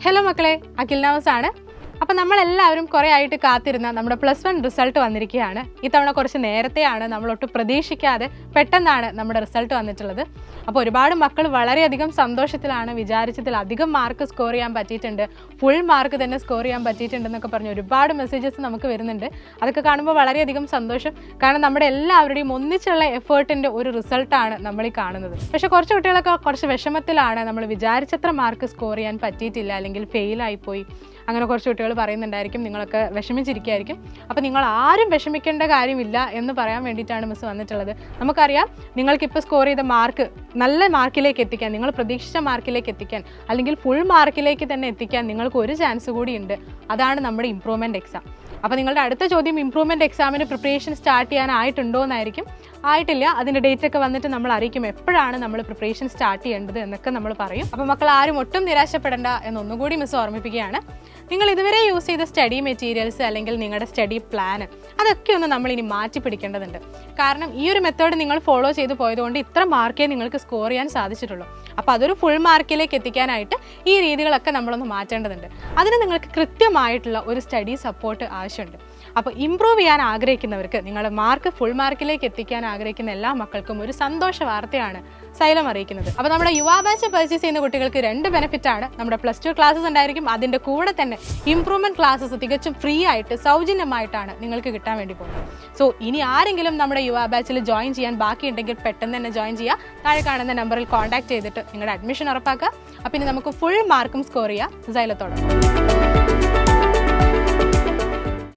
Hello മക്കളെ, അഖിൽ നവാസ് ആണ്. അപ്പോൾ നമ്മളെല്ലാവരും കുറേ ആയിട്ട് കാത്തിരുന്ന നമ്മുടെ +1 റിസൾട്ട് വന്നിരിക്കുകയാണ്. ഇത്തവണ കുറച്ച് നേരത്തെയാണ്, നമ്മളൊട്ടും പ്രതീക്ഷിക്കാതെ പെട്ടെന്നാണ് നമ്മുടെ റിസൾട്ട് വന്നിട്ടുള്ളത്. അപ്പോൾ ഒരുപാട് മക്കൾ വളരെയധികം സന്തോഷത്തിലാണ്, വിചാരിച്ചതിലധികം മാർക്ക് സ്കോർ ചെയ്യാൻ പറ്റിയിട്ടുണ്ട്, ഫുൾ മാർക്ക് തന്നെ സ്കോർ ചെയ്യാൻ പറ്റിയിട്ടുണ്ടെന്നൊക്കെ പറഞ്ഞ് ഒരുപാട് മെസ്സേജസ് നമുക്ക് വരുന്നുണ്ട്. അതൊക്കെ കാണുമ്പോൾ വളരെയധികം സന്തോഷം. കാരണം നമ്മുടെ എല്ലാവരുടെയും ഒന്നിച്ചുള്ള എഫേർട്ടിൻ്റെ ഒരു റിസൾട്ടാണ് നമ്മൾ ഈ കാണുന്നത്. പക്ഷേ കുറച്ച് കുട്ടികളൊക്കെ കുറച്ച് വിഷമത്തിലാണ്, നമ്മൾ വിചാരിച്ചത്ര മാർക്ക് സ്കോർ ചെയ്യാൻ പറ്റിയിട്ടില്ല, അല്ലെങ്കിൽ ഫെയിലായിപ്പോയി, അങ്ങനെ കുറച്ച് കുട്ടികൾ പറയുന്നുണ്ടായിരിക്കും. നിങ്ങളൊക്കെ വിഷമിച്ചിരിക്കുകയായിരിക്കും. അപ്പോൾ നിങ്ങൾ ആരും വിഷമിക്കേണ്ട കാര്യമില്ല എന്ന് പറയാൻ വേണ്ടിയിട്ടാണ് മിസ് വന്നിട്ടുള്ളത്. നമുക്കറിയാം, നിങ്ങൾക്കിപ്പോൾ സ്കോർ ചെയ്ത മാർക്ക് നല്ല മാർക്കിലേക്ക് എത്തിക്കാൻ, നിങ്ങൾ പ്രതീക്ഷിച്ച മാർക്കിലേക്ക് എത്തിക്കാൻ, അല്ലെങ്കിൽ ഫുൾ മാർക്കിലേക്ക് തന്നെ എത്തിക്കാൻ നിങ്ങൾക്ക് ഒരു ചാൻസ് കൂടിയുണ്ട്. അതാണ് നമ്മുടെ ഇംപ്രൂവ്മെൻറ്റ് എക്സാം. അപ്പോൾ നിങ്ങളുടെ അടുത്ത ചോദ്യം, ഇംപ്രൂവ്മെൻറ്റ് എക്സാമിന് പ്രിപ്പറേഷൻ സ്റ്റാർട്ട് ചെയ്യാനായിട്ടുണ്ടോ എന്നായിരിക്കും. ആയിട്ടില്ല, അതിൻ്റെ ഡേറ്റ് ഒക്കെ വന്നിട്ട് നമ്മൾ അറിയിക്കും എപ്പോഴാണ് നമ്മൾ പ്രിപ്പറേഷൻ സ്റ്റാർട്ട് ചെയ്യേണ്ടത് എന്നൊക്കെ നമ്മൾ പറയും. അപ്പോൾ മക്കൾ ആരും ഒട്ടും നിരാശപ്പെടേണ്ട എന്നൊന്നുകൂടി മിസ് ഓർമ്മിപ്പിക്കുകയാണ്. നിങ്ങൾ ഇതുവരെ യൂസ് ചെയ്ത സ്റ്റഡി മെറ്റീരിയൽസ് അല്ലെങ്കിൽ നിങ്ങളുടെ സ്റ്റഡി പ്ലാന് അതൊക്കെ ഒന്ന് നമ്മൾ ഇനി മാറ്റി പിടിക്കേണ്ടതുണ്ട്. കാരണം ഈ ഒരു മെത്തേഡ് നിങ്ങൾ ഫോളോ ചെയ്ത് പോയതുകൊണ്ട് ഇത്ര മാർക്കേ നിങ്ങൾക്ക് സ്കോർ ചെയ്യാൻ സാധിച്ചിട്ടുള്ളൂ. അപ്പോൾ അതൊരു ഫുൾ മാർക്കിലേക്ക് എത്തിക്കാനായിട്ട് ഈ രീതികളൊക്കെ നമ്മളൊന്ന് മാറ്റേണ്ടതുണ്ട്. അതിന് നിങ്ങൾക്ക് കൃത്യമായിട്ടുള്ള ഒരു സ്റ്റഡി സപ്പോർട്ട് ആവശ്യമുണ്ട്. അപ്പോൾ ഇംപ്രൂവ് ചെയ്യാൻ ആഗ്രഹിക്കുന്നവർക്ക്, നിങ്ങളുടെ മാർക്ക് ഫുൾ മാർക്കിലേക്ക് എത്തിക്കാൻ ആഗ്രഹിക്കുന്ന എല്ലാ മക്കൾക്കും ഒരു സന്തോഷ വാർത്തയാണ് സൈലം അറിയിക്കുന്നത്. അപ്പോൾ നമ്മുടെ യുവാ ബാച്ച് പർച്ചേസ് ചെയ്യുന്ന കുട്ടികൾക്ക് 2 ബെനിഫിറ്റാണ്. നമ്മുടെ +2 ക്ലാസ്സസ് ഉണ്ടായിരിക്കും, അതിൻ്റെ കൂടെ തന്നെ ഇംപ്രൂവ്മെൻറ്റ് ക്ലാസ്സസ് തികച്ചും ഫ്രീ ആയിട്ട് സൗജന്യമായിട്ടാണ് നിങ്ങൾക്ക് കിട്ടാൻ വേണ്ടി പോകുന്നത്. സോ ഇനി ആരെങ്കിലും നമ്മുടെ യുവാ ബാച്ചിൽ ജോയിൻ ചെയ്യാൻ ബാക്കിയുണ്ടെങ്കിൽ പെട്ടെന്ന് തന്നെ ജോയിൻ ചെയ്യുക. താഴെ കാണുന്ന നമ്പറിൽ കോൺടാക്ട് ചെയ്തിട്ട് നിങ്ങളുടെ അഡ്മിഷൻ ഉറപ്പാക്കുക. അപ്പോൾ ഇനി നമുക്ക് ഫുൾ മാർക്കും സ്കോർ ചെയ്യുക സൈലത്തോടെ.